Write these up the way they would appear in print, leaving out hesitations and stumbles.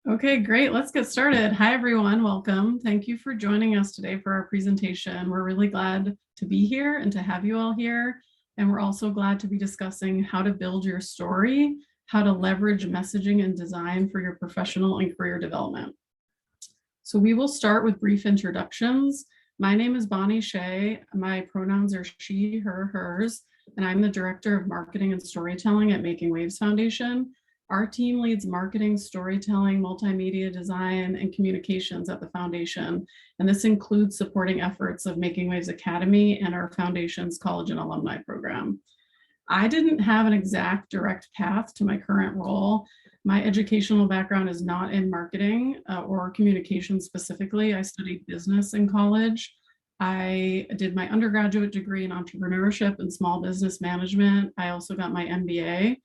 Okay, great. Let's get started. Hi, everyone. Welcome. Thank you for joining us today for our presentation. We're really glad to be here and to have you all here. And we're also glad to be discussing how to build your story, how to leverage messaging and design for your professional and career development. So we will start with brief introductions. My name is Bonnie Shea. My pronouns are she, her, hers, and I'm the Director of Marketing and Storytelling at Making Waves Foundation. Our team leads marketing, storytelling, multimedia design, and communications at the foundation. And this includes supporting efforts of Making Waves Academy and our foundation's college and alumni program. I didn't have an exact direct path to my current role. My educational background is not in marketing or communication specifically. I studied business in college. I did my undergraduate degree in entrepreneurship and small business management. I also got my MBA.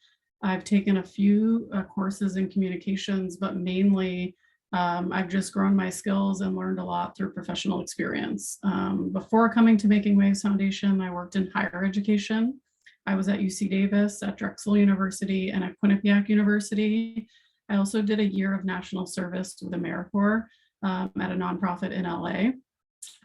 I've taken a few courses in communications, but mainly I've just grown my skills and learned a lot through professional experience. Before coming to Making Waves Foundation, I worked in higher education. I was at UC Davis, at Drexel University, and at Quinnipiac University. I also did a year of national service with AmeriCorps at a nonprofit in LA.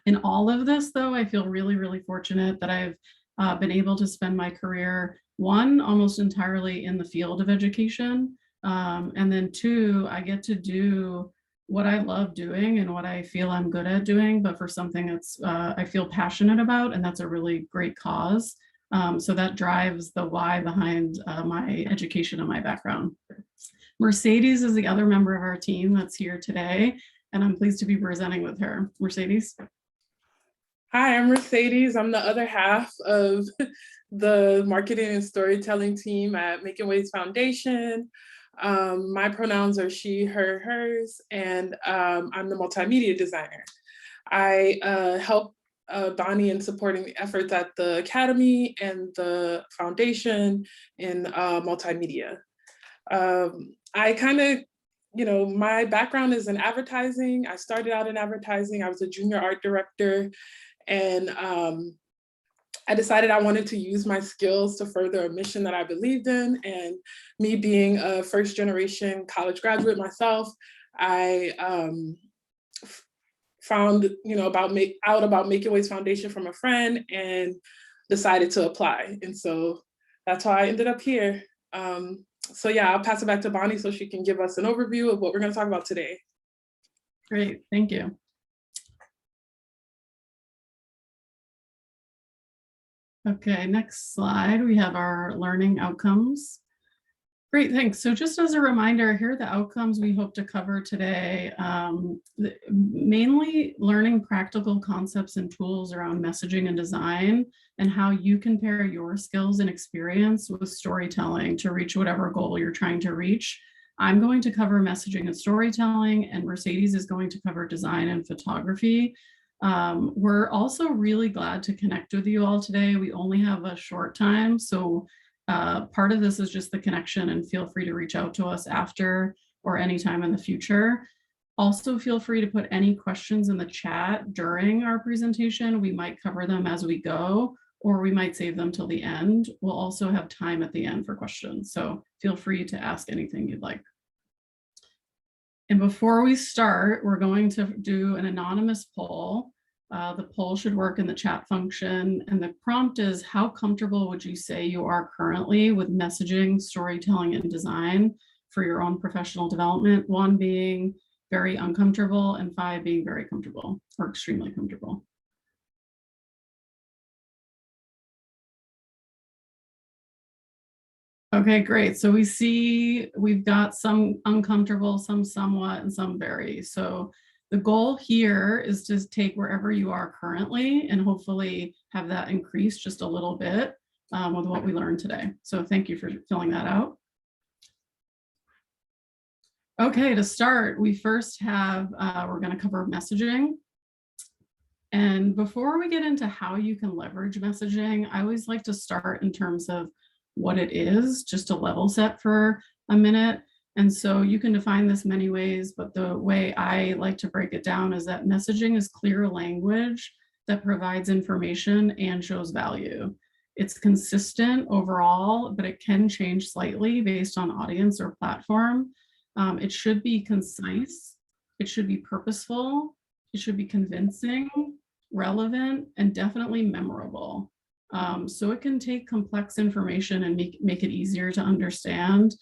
In all of this, though, I feel really, really fortunate that I've been able to spend my career, one, almost entirely in the field of education, and then two, I get to do what I love doing and what I feel I'm good at doing, but for something that's I feel passionate about, and that's a really great cause. So that drives the why behind my education and my background. Mercedes is the other member of our team that's here today, and I'm pleased to be presenting with her. Mercedes. Hi, I'm Mercedes. I'm the other half of the marketing and storytelling team at Making Waves Foundation. My pronouns are she, her, hers, and I'm the multimedia designer. I help Bonnie in supporting the efforts at the Academy and the Foundation in multimedia. I kind of, my background is in advertising. I started out in advertising. I was a junior art director, and I decided I wanted to use my skills to further a mission that I believed in. And me being a first generation college graduate myself, I found about Making Waves Foundation from a friend and decided to apply. And so that's how I ended up here. So yeah, I'll pass it back to Bonnie so she can give us an overview of what we're going to talk about today. Great, thank you. Okay, next slide, we have our learning outcomes. Great, thanks. So just as a reminder, here are the outcomes we hope to cover today. Mainly learning practical concepts and tools around messaging and design, and how you can pair your skills and experience with storytelling to reach whatever goal you're trying to reach. I'm going to cover messaging and storytelling, and Mercedes is going to cover design and photography. We're also really glad to connect with you all today. We only have a short time, so part of this is just the connection, and feel free to reach out to us after or anytime in the future. Also, feel free to put any questions in the chat during our presentation. We might cover them as we go, or we might save them till the end. We'll also have time at the end for questions, so feel free to ask anything you'd like. And before we start, we're going to do an anonymous poll. The poll should work in the chat function, and the prompt is, how comfortable would you say you are currently with messaging, storytelling, and design for your own professional development? 1 being very uncomfortable, and 5 being very comfortable or extremely comfortable. Okay, great. So we see we've got some uncomfortable, some somewhat, and some very. So the goal here is to take wherever you are currently and hopefully have that increase just a little bit with what we learned today. So thank you for filling that out. Okay, to start, we first have, we're going to cover messaging. And before we get into how you can leverage messaging, I always like to start in terms of what it is, just to level set for a minute. And so you can define this many ways, but the way I like to break it down is that messaging is clear language that provides information and shows value. It's consistent overall, but it can change slightly based on audience or platform. It should be concise, it should be purposeful, it should be convincing, relevant, and definitely memorable. So it can take complex information and make it easier to understand.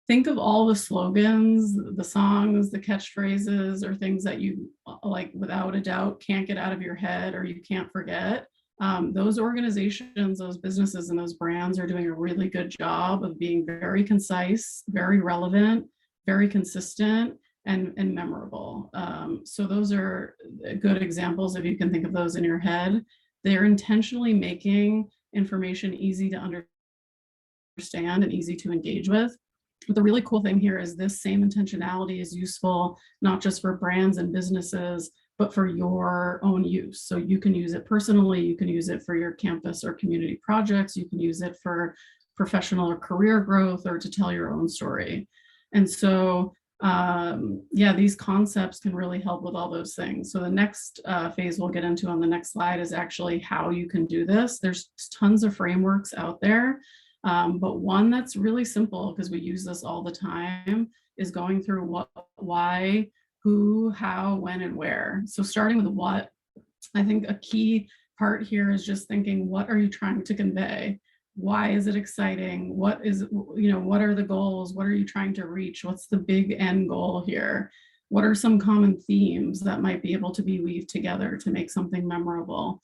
Think of all the slogans, the songs, the catchphrases, or things that you like without a doubt can't get out of your head or you can't forget. Those organizations, those businesses, and those brands are doing a really good job of being very concise, very relevant, very consistent, and memorable. So those are good examples if you can think of those in your head. They're intentionally making information easy to understand and easy to engage with. But the really cool thing here is this same intentionality is useful not just for brands and businesses, but for your own use. So you can use it personally, you can use it for your campus or community projects, you can use it for professional or career growth or to tell your own story. And so, yeah, these concepts can really help with all those things. So the next phase we'll get into on the next slide is actually how you can do this. There's tons of frameworks out there. But one that's really simple, because we use this all the time, is going through what, why, who, how, when, and where. So starting with what, I think a key part here is just thinking, what are you trying to convey? Why is it exciting? What are the goals? What are you trying to reach? What's the big end goal here? What are some common themes that might be able to be weaved together to make something memorable?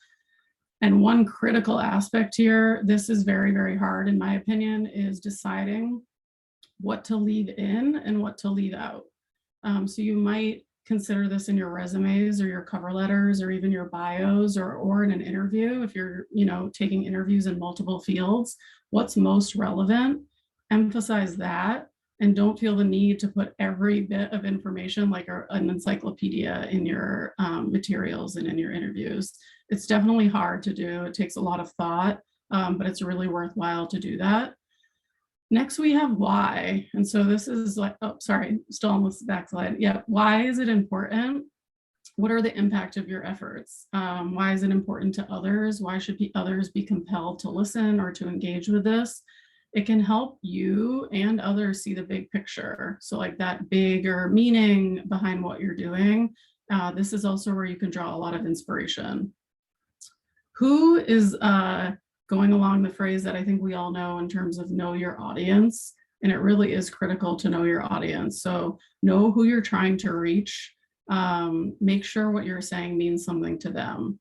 And one critical aspect here, this is very, very hard in my opinion, is deciding what to leave in and what to leave out. So you might consider this in your resumes or your cover letters or even your bios or in an interview if you're taking interviews in multiple fields. What's most relevant? Emphasize that, and don't feel the need to put every bit of information like an encyclopedia in your materials and in your interviews. It's definitely hard to do. It takes a lot of thought, but it's really worthwhile to do that. Next, we have why. And so this is like, oh, sorry, still on this back slide. Yeah, why is it important? What are the impact of your efforts? Why is it important to others? Why should others be compelled to listen or to engage with this? It can help you and others see the big picture. So like that bigger meaning behind what you're doing. This is also where you can draw a lot of inspiration. Who is going along the phrase that I think we all know in terms of know your audience. And it really is critical to know your audience. So know who you're trying to reach. Make sure what you're saying means something to them.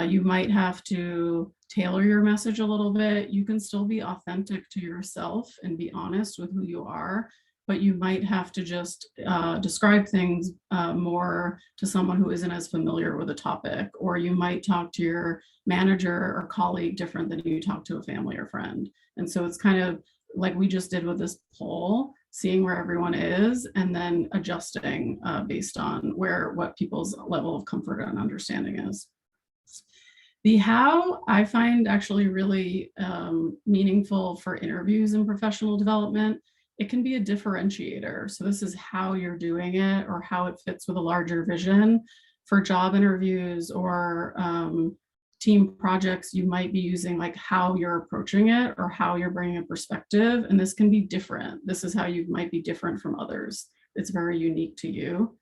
You might have to tailor your message a little bit. You can still be authentic to yourself and be honest with who you are, but you might have to just describe things more to someone who isn't as familiar with a topic, or you might talk to your manager or colleague different than you talk to a family or friend. And so it's kind of like we just did with this poll, seeing where everyone is and then adjusting based on what people's level of comfort and understanding is. The how I find actually really meaningful for interviews and professional development. It can be a differentiator. So this is how you're doing it or how it fits with a larger vision. For job interviews or team projects, you might be using like how you're approaching it or how you're bringing a perspective. And this can be different. This is how you might be different from others. It's very unique to you.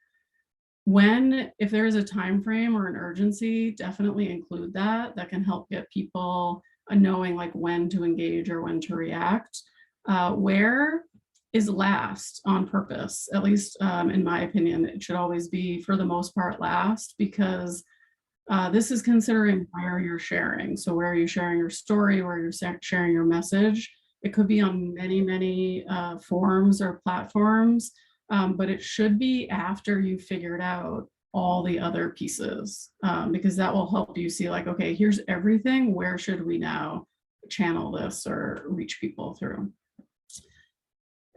If there is a time frame or an urgency, definitely include that. That can help get people knowing like when to engage or when to react. Where is last on purpose, at least in my opinion. It should always be, for the most part, last, because this is considering where you're sharing. So where are you sharing your story, where you're sharing your message. It could be on many, many forums or platforms, but it should be after you've figured out all the other pieces, because that will help you see like, okay, here's everything. Where should we now channel this or reach people through?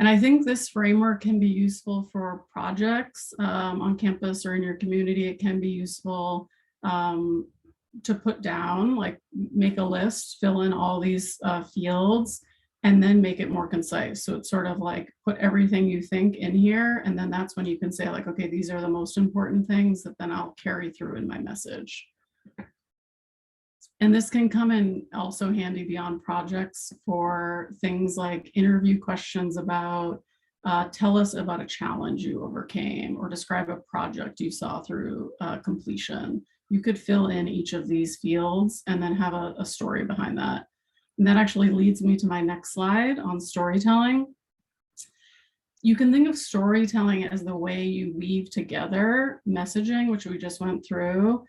And I think this framework can be useful for projects on campus or in your community. It can be useful to put down, like make a list, fill in all these fields, and then make it more concise. So it's sort of like put everything you think in here, and then that's when you can say like, okay, these are the most important things that then I'll carry through in my message. And this can come in also handy beyond projects for things like interview questions about Tell us about a challenge you overcame, or describe a project you saw through completion. You could fill in each of these fields and then have a story behind that. And that actually leads me to my next slide on storytelling. You can think of storytelling as the way you weave together messaging, which we just went through,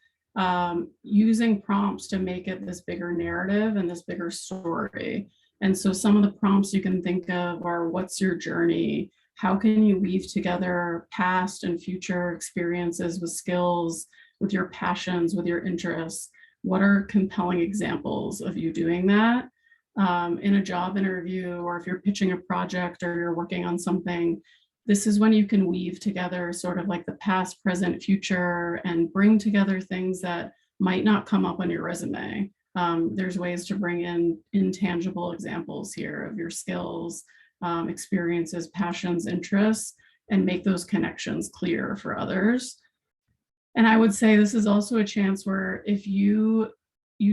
using prompts to make it this bigger narrative and this bigger story. And so some of the prompts you can think of are, what's your journey? How can you weave together past and future experiences with skills, with your passions, with your interests? What are compelling examples of you doing that? In a job interview, or if you're pitching a project or you're working on something, this is when you can weave together sort of like the past, present, future, and bring together things that might not come up on your resume. There's ways to bring in intangible examples here of your skills, experiences, passions, interests, and make those connections clear for others. And I would say this is also a chance where if you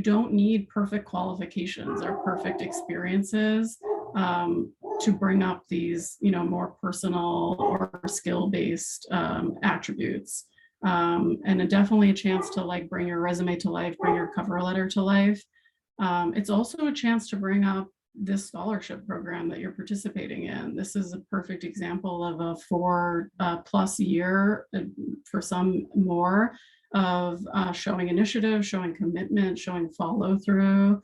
don't need perfect qualifications or perfect experiences to bring up these, more personal or skill-based attributes. And definitely a chance to like bring your resume to life, bring your cover letter to life. It's also a chance to bring up this scholarship program that you're participating in. This is a perfect example of a 4+ year, for some more, of showing initiative, showing commitment, showing follow through,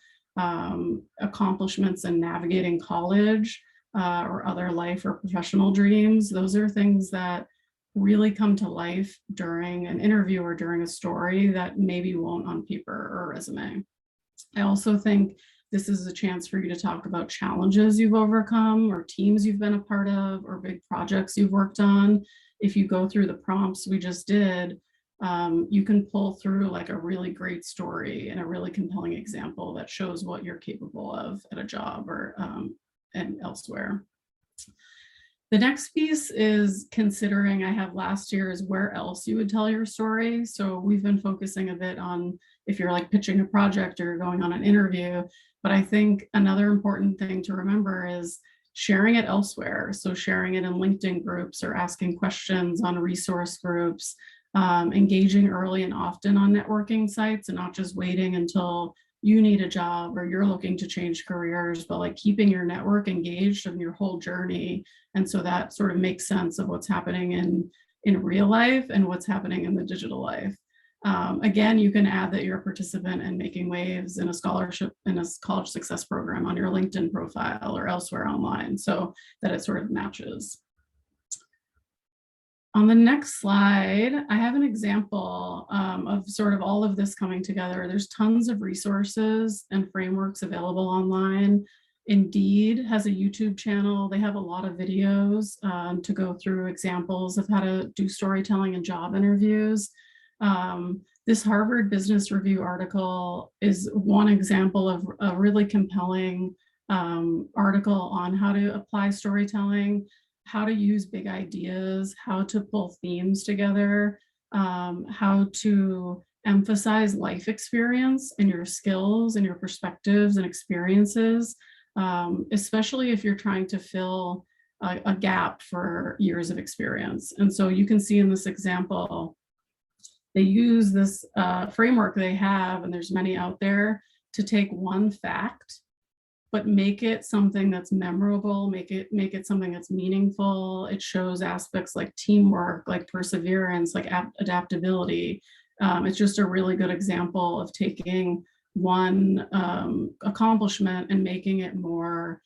accomplishments in navigating college or other life or professional dreams. Those are things that really come to life during an interview or during a story that maybe won't on paper or resume. I also think this is a chance for you to talk about challenges you've overcome, or teams you've been a part of, or big projects you've worked on. If you go through the prompts we just did, you can pull through like a really great story and a really compelling example that shows what you're capable of at a job or and elsewhere. The next piece is considering, I have last year, is where else you would tell your story. So we've been focusing a bit on if you're like pitching a project or going on an interview, but I think another important thing to remember is sharing it elsewhere. So sharing it in LinkedIn groups or asking questions on resource groups, engaging early and often on networking sites, and not just waiting until you need a job or you're looking to change careers, but like keeping your network engaged in your whole journey. And so that sort of makes sense of what's happening in real life and what's happening in the digital life. Again, you can add that you're a participant in making waves in a scholarship, in a college success program on your LinkedIn profile or elsewhere online, so that it sort of matches. On the next slide, I have an example of sort of all of this coming together. There's tons of resources and frameworks available online. Indeed has a YouTube channel. They have a lot of videos to go through examples of how to do storytelling in job interviews. This Harvard Business Review article is one example of a really compelling article on how to apply storytelling, how to use big ideas, how to pull themes together, how to emphasize life experience and your skills and your perspectives and experiences, especially if you're trying to fill a gap for years of experience. And so you can see in this example, they use this framework they have, and there's many out there, to take one fact but make it something that's memorable, make it something that's meaningful. It shows aspects like teamwork, like perseverance, like adaptability. It's just a really good example of taking one accomplishment and making it more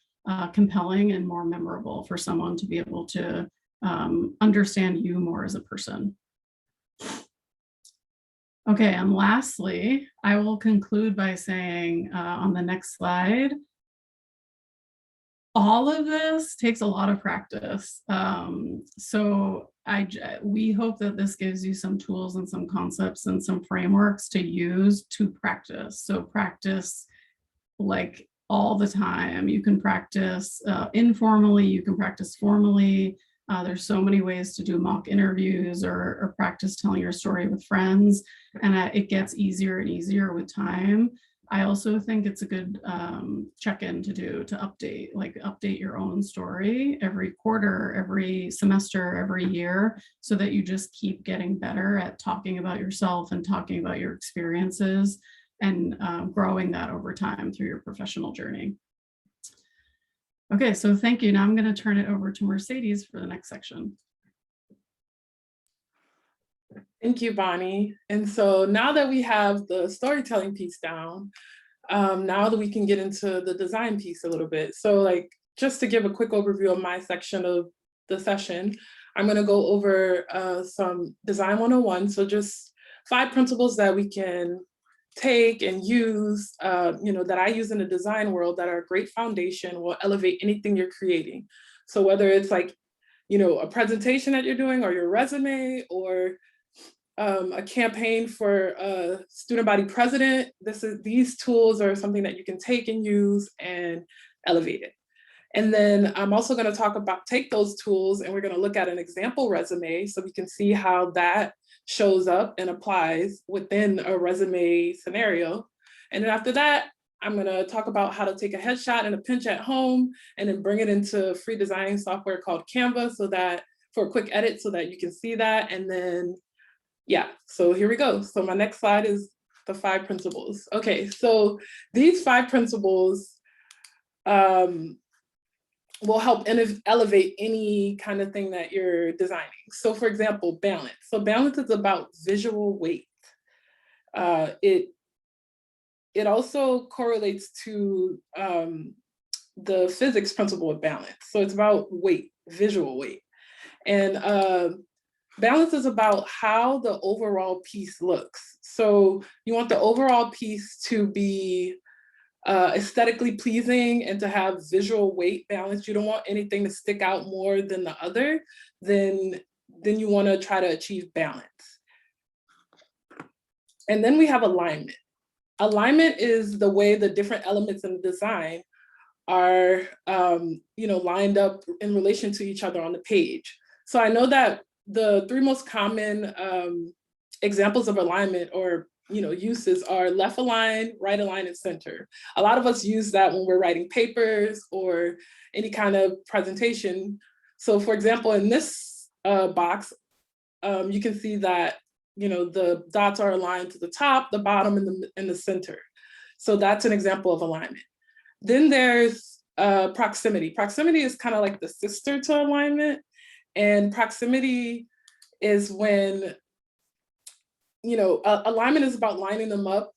compelling and more memorable for someone to be able to understand you more as a person. Okay, and lastly, I will conclude by saying on the next slide, all of this takes a lot of practice. So we hope that this gives you some tools and some concepts and some frameworks to use to practice. So practice like all the time. You can practice informally, you can practice formally. There's so many ways to do mock interviews or practice telling your story with friends. And it gets easier and easier with time. I also think it's a good check-in to do to update your own story every quarter, every semester, every year, so that you just keep getting better at talking about yourself and talking about your experiences and growing that over time through your professional journey. Okay, so thank you. Now I'm going to turn it over to Mercedes for the next section. Thank you, Bonnie. And so now that we have the storytelling piece down, now that we can get into the design piece a little bit. So like, just to give a quick overview of my section of the session, I'm gonna go over some design 101. So just 5 principles that we can take and use, that I use in the design world that are a great foundation, will elevate anything you're creating. So whether it's like, a presentation that you're doing or your resume or a campaign for a student body president, these tools are something that you can take and use and elevate it. And then I'm also going to take those tools and we're going to look at an example resume so we can see how that shows up and applies within a resume scenario. And then after that, I'm going to talk about how to take a headshot and a pinch at home and then bring it into free design software called Canva for a quick edit so that you can see that. And then yeah, so here we go. So my next slide is the 5 principles. Okay, so these 5 principles will help elevate any kind of thing that you're designing. So for example, balance. So balance is about visual weight. It also correlates to the physics principle of balance. So it's about weight, visual weight. And balance is about how the overall piece looks. So you want the overall piece to be aesthetically pleasing and to have visual weight balance. You don't want anything to stick out more than the other. Then you want to try to achieve balance. And then we have alignment. Alignment is the way the different elements in the design are lined up in relation to each other on the page. So I know that the 3 most common examples of alignment or uses are left align, right align, and center. A lot of us use that when we're writing papers or any kind of presentation. So for example, in this box, you can see that the dots are aligned to the top, the bottom, and the center. So that's an example of alignment. Then there's proximity. Proximity is kind of like the sister to alignment. And proximity is when, alignment is about lining them up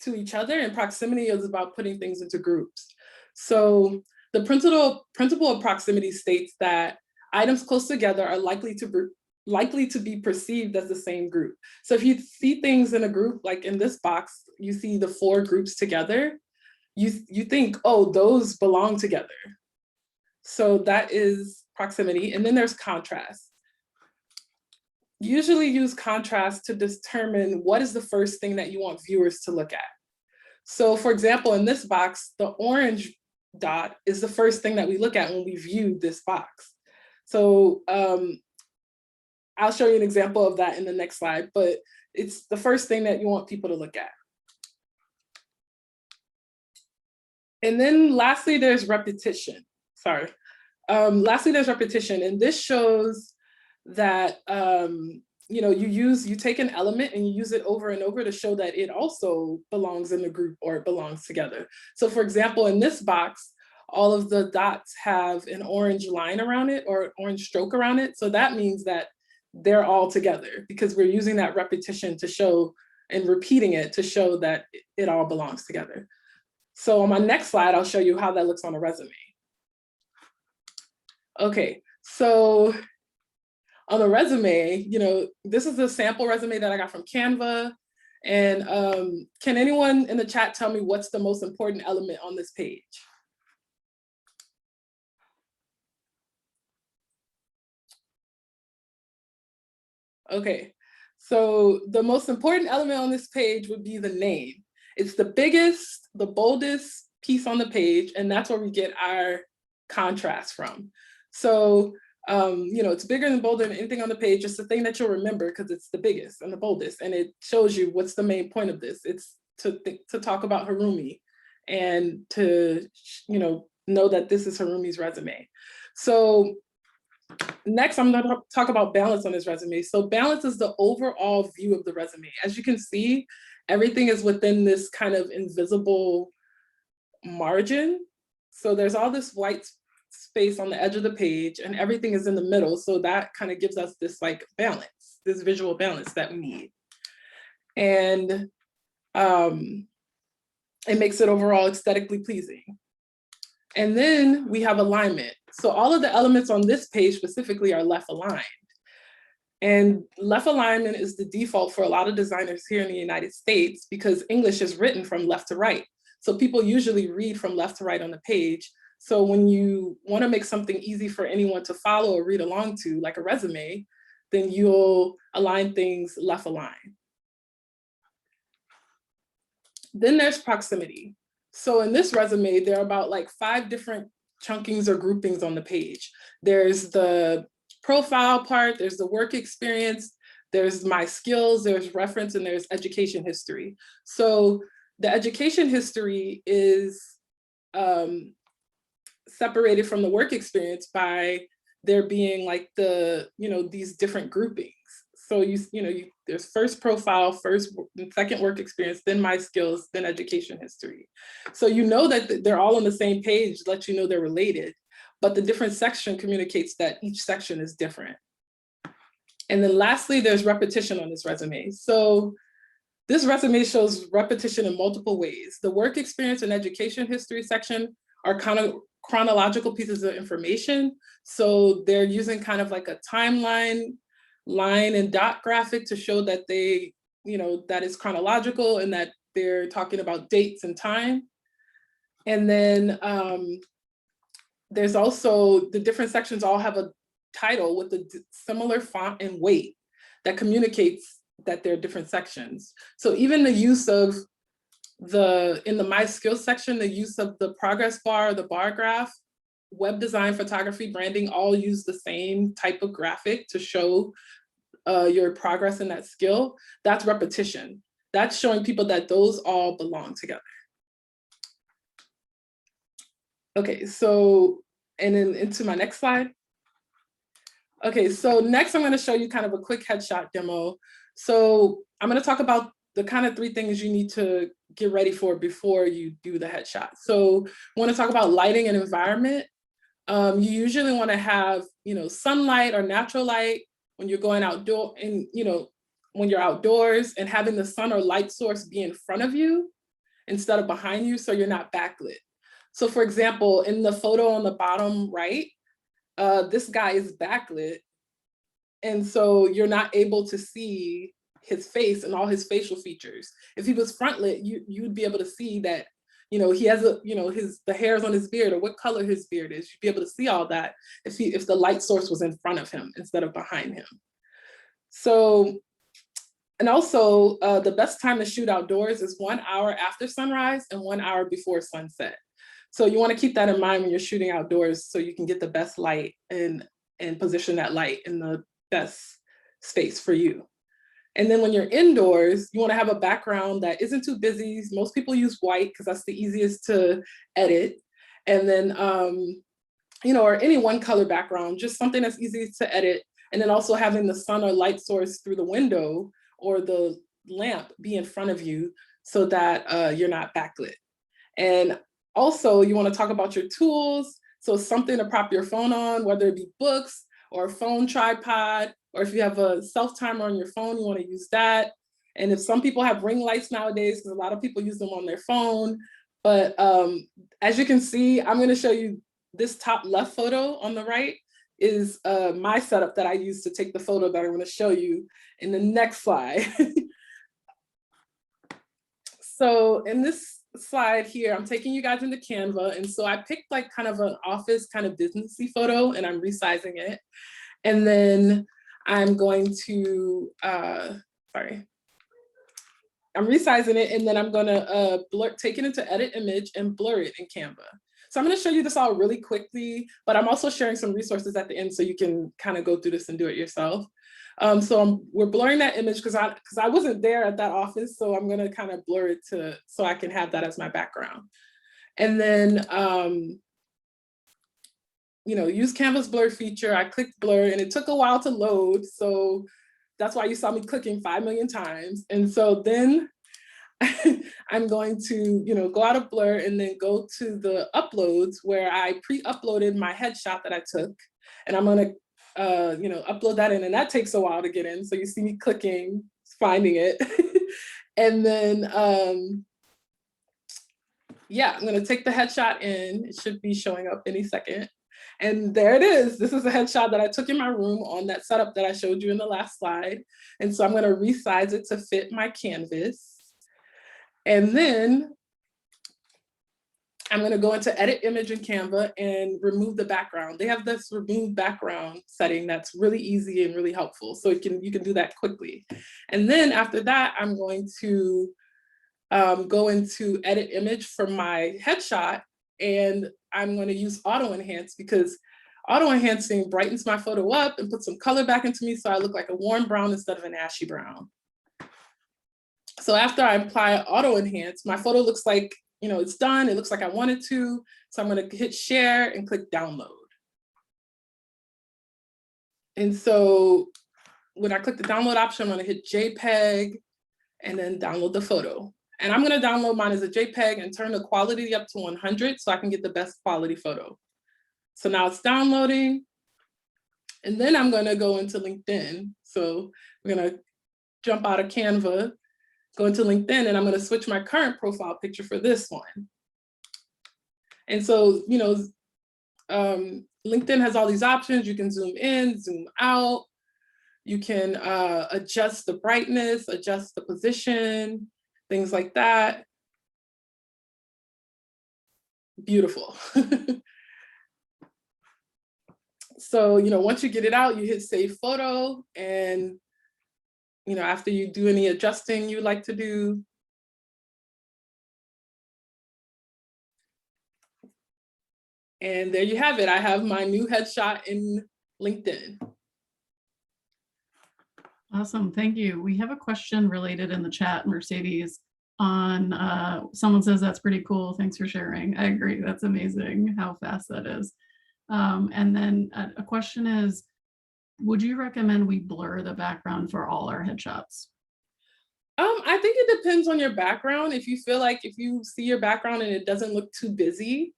to each other, and proximity is about putting things into groups. So the principle of proximity states that items close together are likely to be perceived as the same group. So if you see things in a group, like in this box, you see the 4 groups together, you think, oh, those belong together. So that is proximity. And then there's contrast. Usually use contrast to determine what is the first thing that you want viewers to look at. So for example, in this box, the orange dot is the first thing that we look at when we view this box. So I'll show you an example of that in the next slide, but it's the first thing that you want people to look at. And then lastly, there's repetition. Lastly, there's repetition. And this shows that, you take an element and you use it over and over to show that it also belongs in the group or it belongs together. So for example, in this box, all of the dots have an orange line around it or an orange stroke around it. So that means that they're all together because we're using that repetition to show and repeating it to show that it all belongs together. So on my next slide, I'll show you how that looks on a resume. Okay, so on a resume, this is a sample resume that I got from Canva. And can anyone in the chat tell me what's the most important element on this page? Okay, so the most important element on this page would be the name. It's the biggest, the boldest piece on the page, and that's where we get our contrast from. So, it's bigger than bolder than anything on the page. It's the thing that you'll remember because it's the biggest and the boldest, and it shows you what's the main point of this. It's to talk about Harumi and to, know that this is Harumi's resume. So next, I'm going to talk about balance on his resume. So balance is the overall view of the resume. As you can see, everything is within this kind of invisible margin. So there's all this white space on the edge of the page and everything is in the middle. So that kind of gives us this like balance, this visual balance that we need. And it makes it overall aesthetically pleasing. And then we have alignment. So all of the elements on this page specifically are left aligned. And left alignment is the default for a lot of designers here in the United States because English is written from left to right. So people usually read from left to right on the page. So when you want to make something easy for anyone to follow or read along to, like a resume, then you'll align things left aligned. Then there's proximity. So in this resume, there are about like 5 different chunkings or groupings on the page. There's the profile part, there's the work experience, there's my skills, there's reference, and there's education history. So the education history is separated from the work experience by there being like these different groupings. So there's first profile, first and second work experience, then my skills, then education history. So that they're all on the same page, lets you know they're related, but the different section communicates that each section is different. And then lastly, there's repetition on this resume. So this resume shows repetition in multiple ways. The work experience and education history section are kind of chronological pieces of information. So they're using kind of like a timeline, line and dot graphic to show that that is chronological and that they're talking about dates and time. And then there's also the different sections all have a title with a similar font and weight that communicates that they're different sections. So even the use of in the My Skills section, the use of the progress bar, the bar graph, web design, photography, branding, all use the same type of graphic to show your progress in that skill. That's repetition. That's showing people that those all belong together. Okay, so, and then into my next slide. Okay, so next I'm going to show you kind of a quick headshot demo. So I'm going to talk about the kind of 3 things you need to get ready for before you do the headshot. So I want to talk about lighting and environment. You usually want to have, sunlight or natural light when you're going outdoor and, when you're outdoors, and having the sun or light source be in front of you instead of behind you, so you're not backlit. So for example, in the photo on the bottom right, this guy is backlit. And so you're not able to see his face and all his facial features. If he was front lit, you'd be able to see that, he has the hairs on his beard or what color his beard is. You'd be able to see all that if the light source was in front of him instead of behind him. So, and also the best time to shoot outdoors is 1 hour after sunrise and 1 hour before sunset. So you want to keep that in mind when you're shooting outdoors so you can get the best light and position that light in the best space for you. And then when you're indoors, you want to have a background that isn't too busy. Most people use white because that's the easiest to edit. And then, or any one color background, just something that's easy to edit. And then also having the sun or light source through the window or the lamp be in front of you so that you're not backlit. And also you want to talk about your tools. So something to prop your phone on, whether it be books or a phone tripod, or if you have a self-timer on your phone, you want to use that. And if some people have ring lights nowadays, because a lot of people use them on their phone. But as you can see, I'm going to show you this top left photo on the right is my setup that I use to take the photo that I'm going to show you in the next slide. So in this slide here, I'm taking you guys into Canva. And so I picked like kind of an office kind of businessy photo and I'm resizing it. And then I'm going to, I'm resizing it and then I'm gonna take it into edit image and blur it in Canva. So I'm gonna show you this all really quickly, but I'm also sharing some resources at the end so you can kind of go through this and do it yourself. So we're blurring that image because I wasn't there at that office. So I'm gonna kind of blur it so I can have that as my background. And then, use Canva's blur feature. I clicked blur and it took a while to load. So that's why you saw me clicking 5 million times. And so then I'm going to, go out of blur and then go to the uploads where I pre-uploaded my headshot that I took. And I'm gonna, upload that in, and that takes a while to get in. So you see me clicking, finding it. And then, I'm gonna take the headshot in. It should be showing up any second. And there it is. This is a headshot that I took in my room on that setup that I showed you in the last slide. And so I'm gonna resize it to fit my canvas. And then I'm gonna go into edit image in Canva and remove the background. They have this remove background setting that's really easy and really helpful. So you can do that quickly. And then after that, I'm going to go into edit image for my headshot, and I'm going to use auto enhance because auto enhancing brightens my photo up and puts some color back into me so I look like a warm brown instead of an ashy brown. So after I apply auto enhance, my photo looks like, it's done. It looks like I wanted to. So I'm going to hit share and click download. And so when I click the download option, I'm going to hit JPEG and then download the photo. And I'm going to download mine as a JPEG and turn the quality up to 100 so I can get the best quality photo. So now it's downloading. And then I'm going to go into LinkedIn. So we're going to jump out of Canva, go into LinkedIn, and I'm going to switch my current profile picture for this one. And so, LinkedIn has all these options. You can zoom in, zoom out. You can adjust the brightness, adjust the position, things like that. Beautiful. So, once you get it out, you hit save photo, and, after you do any adjusting you like to do, and there you have it. I have my new headshot in LinkedIn. Awesome, thank you. We have a question related in the chat, Mercedes, on someone says that's pretty cool. Thanks for sharing. I agree, that's amazing how fast that is. And then a question is, would you recommend we blur the background for all our headshots? I think it depends on your background. If you feel like if you see your background and it doesn't look too busy,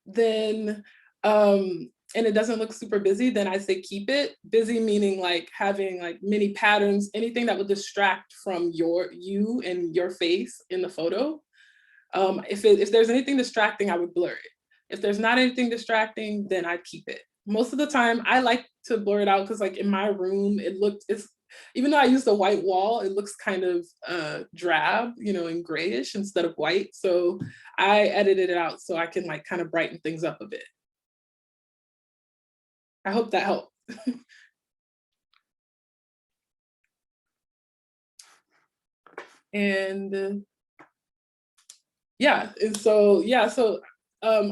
then and it doesn't look super busy, then I say keep it. Busy meaning like having like many patterns, anything that would distract from you and your face in the photo. If there's anything distracting, I would blur it. If there's not anything distracting, then I'd keep it. Most of the time, I like to blur it out because like in my room, even though I used a white wall, it looks kind of drab, and grayish instead of white. So I edited it out so I can like kind of brighten things up a bit. I hope that helped. And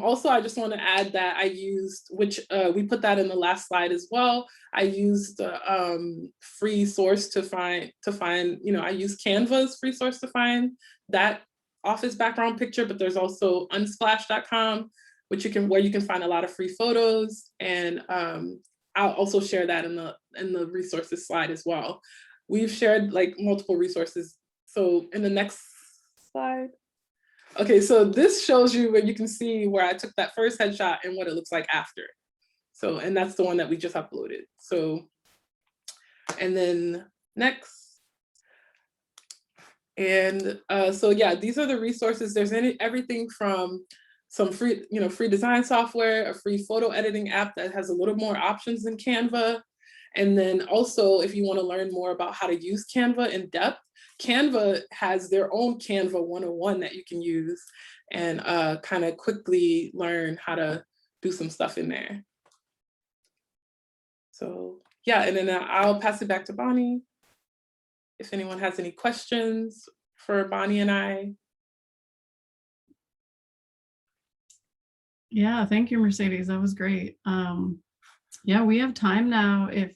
also I just want to add that I used, which we put that in the last slide as well. I used free source to find, I used Canva's free source to find that office background picture, but there's also unsplash.com, where you can find a lot of free photos. And I'll also share that in the resources slide as well. We've shared like multiple resources. So in the next slide. Okay, so this shows you where you can see where I took that first headshot and what it looks like after. So, and that's the one that we just uploaded. So, and then next. And so yeah, these are the resources. There's everything from some free, free design software, a free photo editing app that has a little more options than Canva. And then also, if you want to learn more about how to use Canva in depth, Canva has their own Canva 101 that you can use and kind of quickly learn how to do some stuff in there. So yeah, and then I'll pass it back to Bonnie if anyone has any questions for Bonnie and I. Yeah, thank you, Mercedes. That was great. Yeah, we have time now. If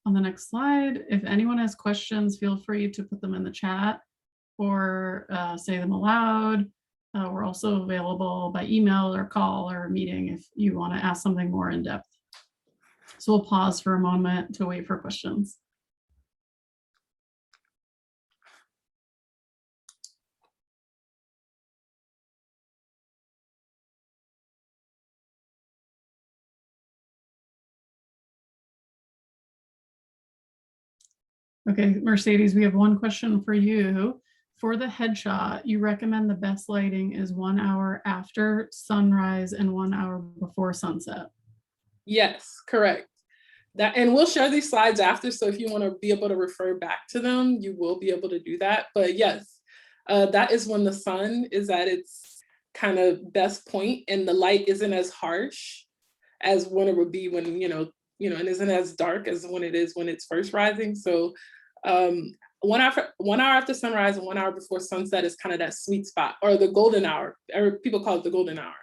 On the next slide, if anyone has questions, feel free to put them in the chat or say them aloud. We're also available by email or call or meeting if you want to ask something more in depth. So we'll pause for a moment to wait for questions. Okay, Mercedes, we have one question for you. For the headshot, you recommend the best lighting is 1 hour after sunrise and 1 hour before sunset. Yes, correct. That, and we'll share these slides after, so if you want to be able to refer back to them, you will be able to do that. But yes, that is when the sun is at its kind of best point and the light isn't as harsh as when it would be when, and isn't as dark as when it is when it's first rising. So 1 hour after sunrise and 1 hour before sunset is kind of that sweet spot, or the golden hour. People call it the golden hour.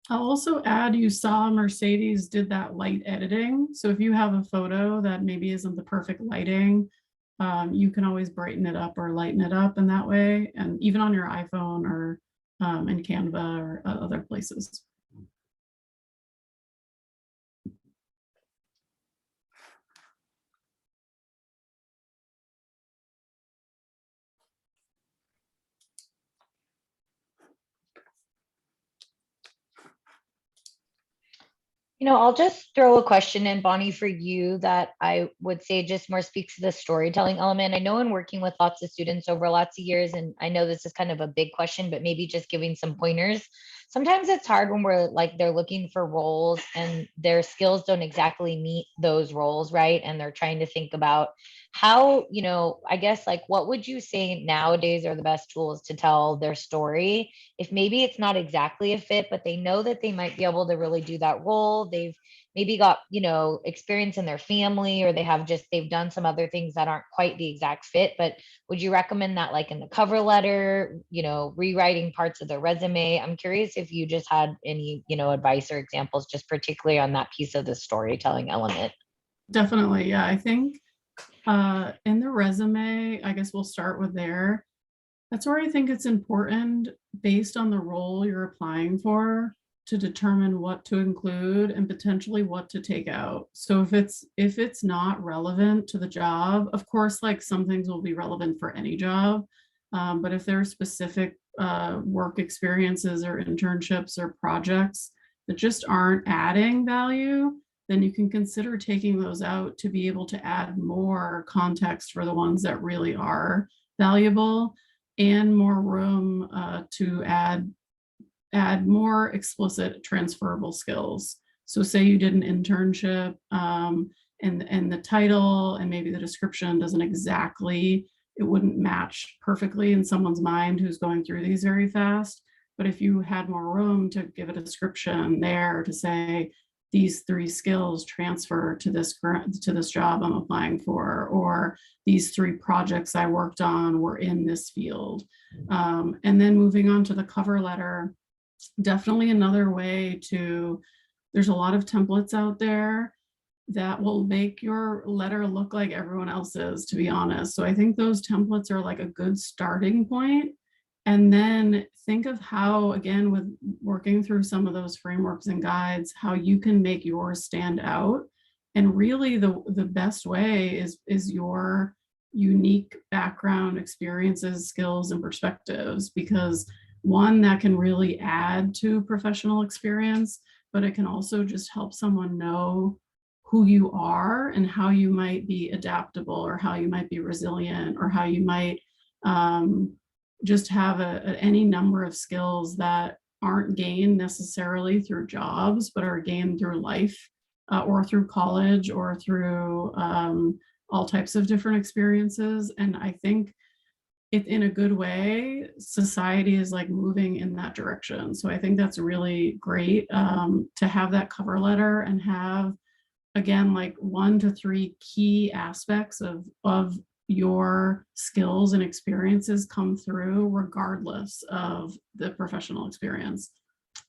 I'll also add, you saw Mercedes did that light editing. So if you have a photo that maybe isn't the perfect lighting, you can always brighten it up or lighten it up in that way. And even on your iPhone or in Canva or other places. I'll just throw a question in, Bonnie, for you that I would say just more speaks to the storytelling element. I know in working with lots of students over lots of years, and I know this is kind of a big question, but maybe just giving some pointers. Sometimes it's hard when we're like, they're looking for roles and their skills don't exactly meet those roles, right? And they're trying to think about how, I guess, like, what would you say nowadays are the best tools to tell their story? If maybe it's not exactly a fit, but they know that they might be able to really do that role. They've maybe got, experience in their family, or they've done some other things that aren't quite the exact fit. But would you recommend that, like in the cover letter, rewriting parts of the resume? I'm curious if you just had any, advice or examples, just particularly on that piece of the storytelling element. Definitely. Yeah, I think in the resume, I guess we'll start with there. That's where I think it's important, based on the role you're applying for, to determine what to include and potentially what to take out. So if it's not relevant to the job, of course, like some things will be relevant for any job, but if there are specific work experiences or internships or projects that just aren't adding value, then you can consider taking those out to be able to add more context for the ones that really are valuable, and more room to add more explicit transferable skills. So say you did an internship and the title and maybe the description doesn't exactly, it wouldn't match perfectly in someone's mind who's going through these very fast. But if you had more room to give a description there to say, these 3 skills transfer to this job I'm applying for, or these 3 projects I worked on were in this field. And then moving on to the cover letter, definitely another way to, there's a lot of templates out there that will make your letter look like everyone else's, to be honest. So I think those templates are like a good starting point. And then think of how, again, with working through some of those frameworks and guides, how you can make yours stand out. And really the best way is your unique background, experiences, skills, and perspectives, because one, that can really add to professional experience, but it can also just help someone know who you are and how you might be adaptable, or how you might be resilient, or how you might just have any number of skills that aren't gained necessarily through jobs, but are gained through life or through college or through all types of different experiences. And I think in a good way, society is like moving in that direction. So I think that's really great to have that cover letter and have, again, like 1 to 3 key aspects of your skills and experiences come through regardless of the professional experience.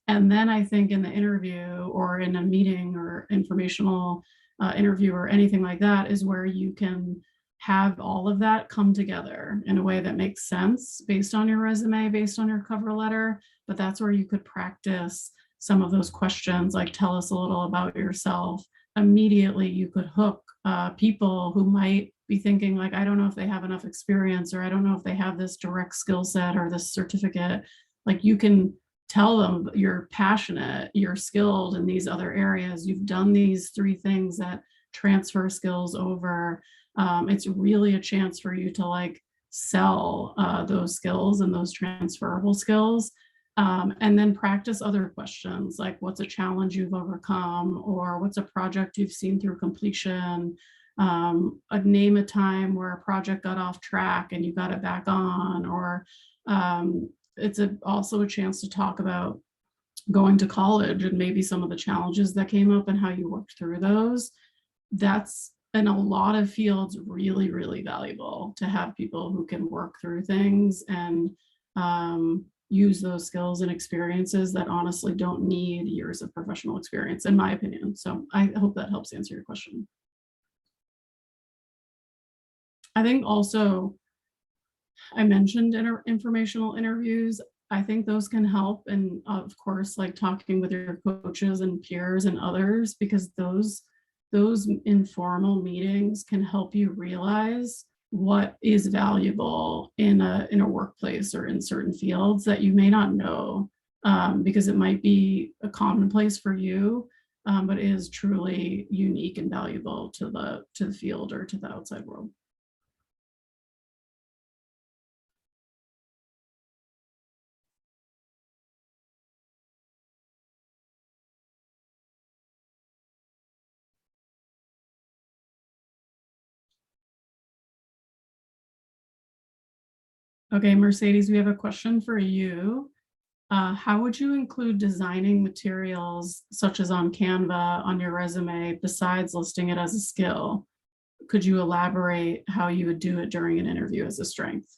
And then I think in the interview or in a meeting or informational interview or anything like that is where you can have all of that come together in a way that makes sense based on your resume, based on your cover letter. But that's where you could practice some of those questions, like tell us a little about yourself. Immediately, you could hook people who might be thinking like, I don't know if they have enough experience, or I don't know if they have this direct skill set or this certificate. Like you can tell them you're passionate, you're skilled in these other areas, you've done these 3 things that transfer skills over. It's really a chance for you to like sell those skills and those transferable skills. And then practice other questions like what's a challenge you've overcome, or what's a project you've seen through completion. Name a time where a project got off track and you got it back on, or it's also a chance to talk about going to college and maybe some of the challenges that came up and how you worked through those. That's in a lot of fields really, really valuable to have people who can work through things and use those skills and experiences that honestly don't need years of professional experience, in my opinion. So I hope that helps answer your question. I think also I mentioned informational interviews. I think those can help. And of course, like talking with your coaches and peers and others, because those informal meetings can help you realize what is valuable in a workplace or in certain fields that you may not know, because it might be a commonplace for you, but is truly unique and valuable to the field or to the outside world. Okay, Mercedes, we have a question for you. How would you include designing materials such as on Canva on your resume besides listing it as a skill? Could you elaborate how you would do it during an interview as a strength?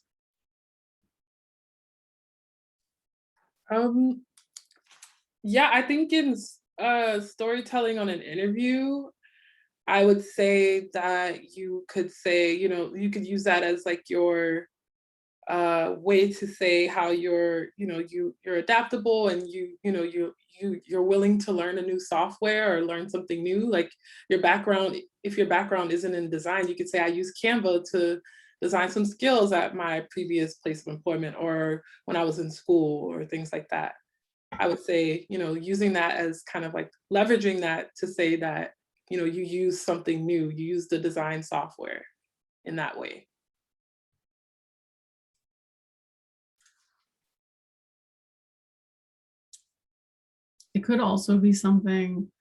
Yeah, I think in storytelling on an interview, I would say that you could say, you could use that as like your way to say how you're adaptable, and you're willing to learn a new software or learn something new. Like your background, if your background isn't in design, you could say I use Canva to design some skills at my previous place of employment or when I was in school or things like that. I would say, using that as kind of like leveraging that to say that, you use something new, you use the design software in that way. It could also be something,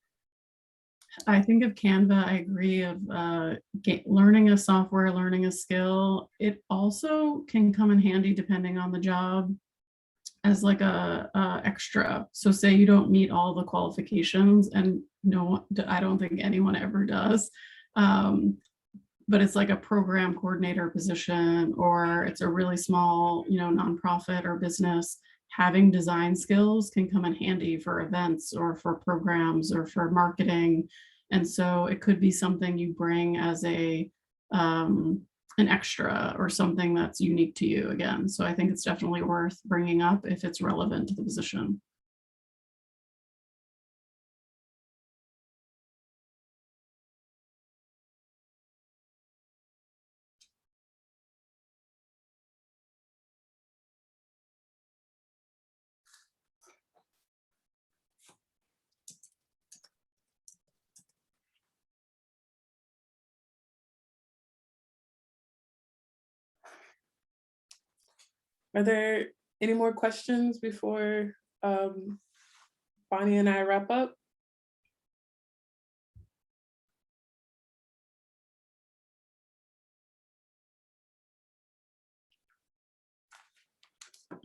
I think of Canva, I agree, of learning a software, learning a skill. It also can come in handy depending on the job as like a extra. So say you don't meet all the qualifications, and no, I don't think anyone ever does. But it's like a program coordinator position, or it's a really small, nonprofit or business. Having design skills can come in handy for events or for programs or for marketing. And so it could be something you bring as an extra or something that's unique to you again. So I think it's definitely worth bringing up if it's relevant to the position. Are there any more questions before Bonnie and I wrap up?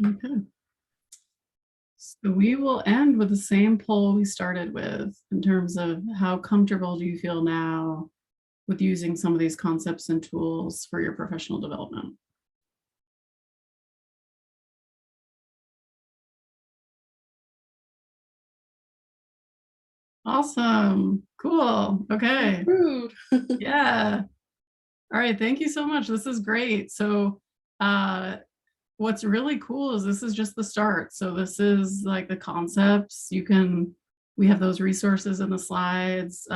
Okay. So we will end with the same poll we started with in terms of how comfortable do you feel now with using some of these concepts and tools for your professional development? Awesome. Cool. Okay. Rude. Yeah. All right. Thank you so much. This is great. So, what's really cool is this is just the start. So this is like the concepts. We have those resources in the slides.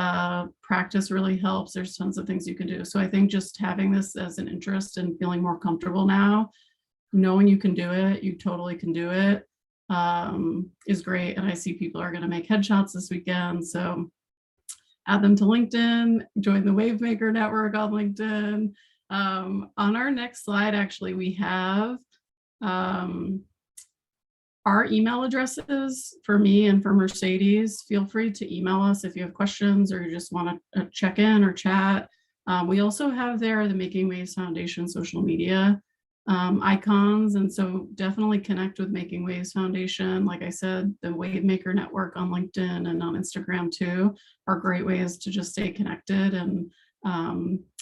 Practice really helps. There's tons of things you can do. So I think just having this as an interest and feeling more comfortable now, knowing you can do it, you totally can do it, is great. And I see people are going to make headshots this weekend. So add them to LinkedIn, join the Wavemaker Network on LinkedIn. On our next slide, actually, we have our email addresses for me and for Mercedes. Feel free to email us if you have questions or you just want to check in or chat. We also have there the Making Waves Foundation social media icons. And so definitely connect with Making Waves Foundation. Like I said, the Wavemaker Network on LinkedIn and on Instagram too are great ways to just stay connected. And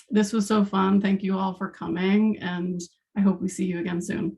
this was so fun. Thank you all for coming. And I hope we see you again soon.